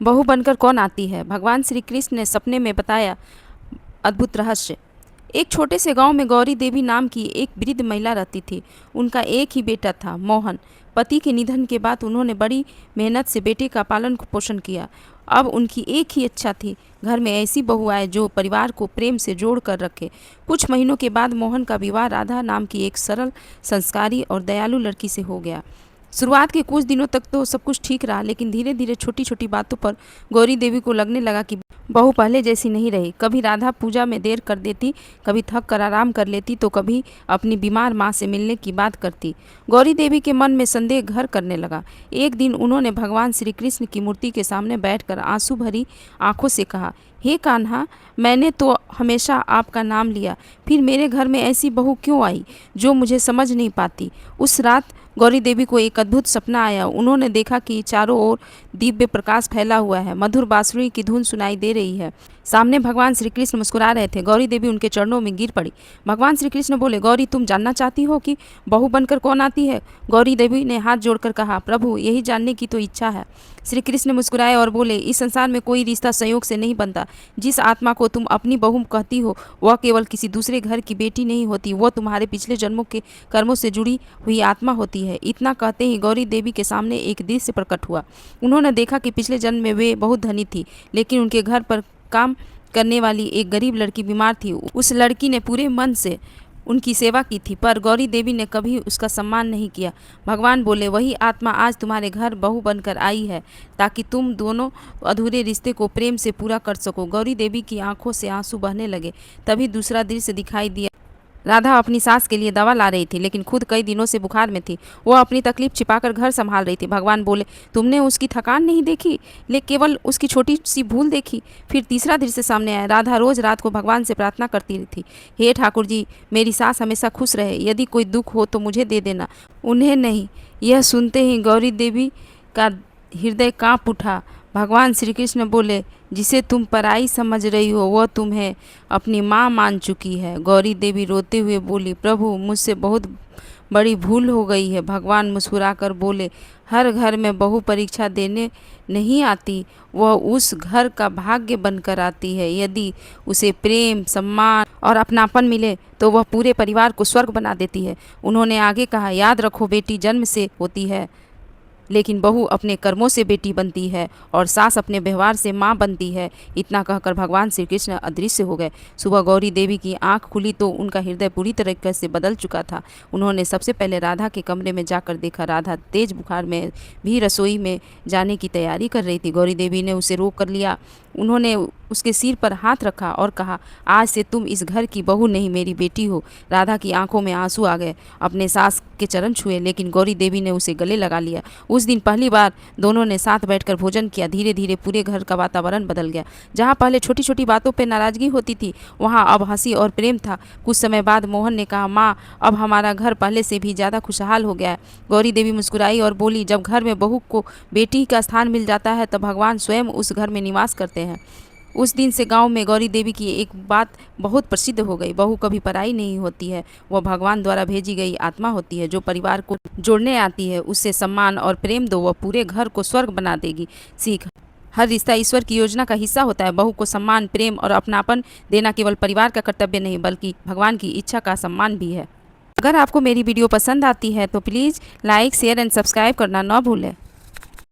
बहू बनकर कौन आती है? भगवान श्री कृष्ण ने सपने में बताया अद्भुत रहस्य। एक छोटे से गांव में गौरी देवी नाम की एक वृद्ध महिला रहती थी। उनका एक ही बेटा था, मोहन। पति के निधन के बाद उन्होंने बड़ी मेहनत से बेटे का पालन पोषण किया। अब उनकी एक ही इच्छा थी, घर में ऐसी बहू आए जो परिवार को प्रेम से जोड़ कर रखे। कुछ महीनों के बाद मोहन का विवाह राधा नाम की एक सरल, संस्कारी और दयालु लड़की से हो गया। शुरुआत के कुछ दिनों तक तो सब कुछ ठीक रहा, लेकिन धीरे धीरे छोटी छोटी बातों पर गौरी देवी को लगने लगा कि बहू पहले जैसी नहीं रही। कभी राधा पूजा में देर कर देती, कभी थक कर आराम कर लेती, तो कभी अपनी बीमार माँ से मिलने की बात करती। गौरी देवी के मन में संदेह घर करने लगा। एक दिन उन्होंने भगवान श्री कृष्ण की मूर्ति के सामने बैठकर आंसू भरी आंखों से कहा, हे कान्हा, मैंने तो हमेशा आपका नाम लिया, फिर मेरे घर में ऐसी बहू क्यों आई जो मुझे समझ नहीं पाती। उस रात गौरी देवी को एक अद्भुत सपना आया। उन्होंने देखा कि चारों ओर दिव्य प्रकाश फैला हुआ है, मधुर बांसुरी की धुन सुनाई दे रही है। सामने भगवान श्री कृष्ण मुस्कुरा रहे थे। गौरी देवी उनके चरणों में गिर पड़ी। भगवान श्री कृष्ण बोले, गौरी, तुम जानना चाहती हो कि बहू बनकर कौन आती है? गौरी देवी ने हाथ जोड़कर कहा, प्रभु, यही जानने की तो इच्छा है। श्री कृष्ण मुस्कुराए और बोले, इस संसार में कोई रिश्ता संयोग से नहीं बनता। जिस आत्मा को तुम अपनी बहू कहती हो वह केवल किसी दूसरे घर की बेटी नहीं होती, वह तुम्हारे पिछले जन्मों के कर्मों से जुड़ी हुई आत्मा होती है। इतना कहते ही गौरी देवी के सामने एक दृश्य प्रकट हुआ। उन्होंने देखा कि पिछले जन्म में वे बहुत धनी थी, लेकिन उनके घर पर काम करने वाली एक गरीब लड़की बीमार थी। उस लड़की ने पूरे मन से उनकी सेवा की थी, पर गौरी देवी ने कभी उसका सम्मान नहीं किया। भगवान बोले, वही आत्मा आज तुम्हारे घर बहू बनकर आई है, ताकि तुम दोनों अधूरे रिश्ते को प्रेम से पूरा कर सको। गौरी देवी की आंखों से आंसू बहने लगे। तभी दूसरा दृश्य दिखाई दिया। राधा अपनी सास के लिए दवा ला रही थी, लेकिन खुद कई दिनों से बुखार में थी। वह अपनी तकलीफ छिपाकर घर संभाल रही थी। भगवान बोले, तुमने उसकी थकान नहीं देखी, लेकिन केवल उसकी छोटी सी भूल देखी। फिर तीसरा दृश्य सामने आया। राधा रोज रात को भगवान से प्रार्थना करती थी, हे ठाकुर जी, मेरी सास हमेशा खुश रहे, यदि कोई दुख हो तो मुझे दे देना, उन्हें नहीं। यह सुनते ही गौरी देवी का हृदय कांप उठा। भगवान श्री कृष्ण बोले, जिसे तुम पराई समझ रही हो वह तुम्हें अपनी माँ मान चुकी है। गौरी देवी रोते हुए बोली, प्रभु, मुझसे बहुत बड़ी भूल हो गई है। भगवान मुस्कुराकर बोले, हर घर में बहू परीक्षा देने नहीं आती, वह उस घर का भाग्य बनकर आती है। यदि उसे प्रेम, सम्मान और अपनापन मिले तो वह पूरे परिवार को स्वर्ग बना देती है। उन्होंने आगे कहा, याद रखो, बेटी जन्म से होती है, लेकिन बहू अपने कर्मों से बेटी बनती है और सास अपने व्यवहार से माँ बनती है। इतना कहकर भगवान श्री कृष्ण अदृश्य हो गए। सुबह गौरी देवी की आंख खुली तो उनका हृदय पूरी तरीके से बदल चुका था। उन्होंने सबसे पहले राधा के कमरे में जाकर देखा। राधा तेज बुखार में भी रसोई में जाने की तैयारी कर रही थी। गौरी देवी ने उसे रोक कर लिया। उन्होंने उसके सिर पर हाथ रखा और कहा, आज से तुम इस घर की बहू नहीं, मेरी बेटी हो। राधा की आंखों में आंसू आ गए। अपने सास के चरण छुए, लेकिन गौरी देवी ने उसे गले लगा लिया। उस दिन पहली बार दोनों ने साथ बैठकर भोजन किया। धीरे धीरे पूरे घर का वातावरण बदल गया। जहाँ पहले छोटी छोटी बातों पर नाराजगी होती थी, वहाँ अब हंसी और प्रेम था। कुछ समय बाद मोहन ने कहा, माँ, अब हमारा घर पहले से भी ज़्यादा खुशहाल हो गया है। गौरी देवी मुस्कुराई और बोली, जब घर में बहू को बेटी का स्थान मिल जाता है तब भगवान स्वयं उस घर में निवास करते हैं। उस दिन से गांव में गौरी देवी की एक बात बहुत प्रसिद्ध हो गई, बहू कभी पराई नहीं होती है, वह भगवान द्वारा भेजी गई आत्मा होती है। जो परिवार को जोड़ने आती है, उससे सम्मान और प्रेम दो, वह पूरे घर को स्वर्ग बना देगी। सीख, हर रिश्ता ईश्वर की योजना का हिस्सा होता है। बहू को सम्मान, प्रेम और अपनापन देना केवल परिवार का कर्तव्य नहीं, बल्कि भगवान की इच्छा का सम्मान भी है। अगर आपको मेरी वीडियो पसंद आती है तो please like, share and subscribe करना ना भूलें।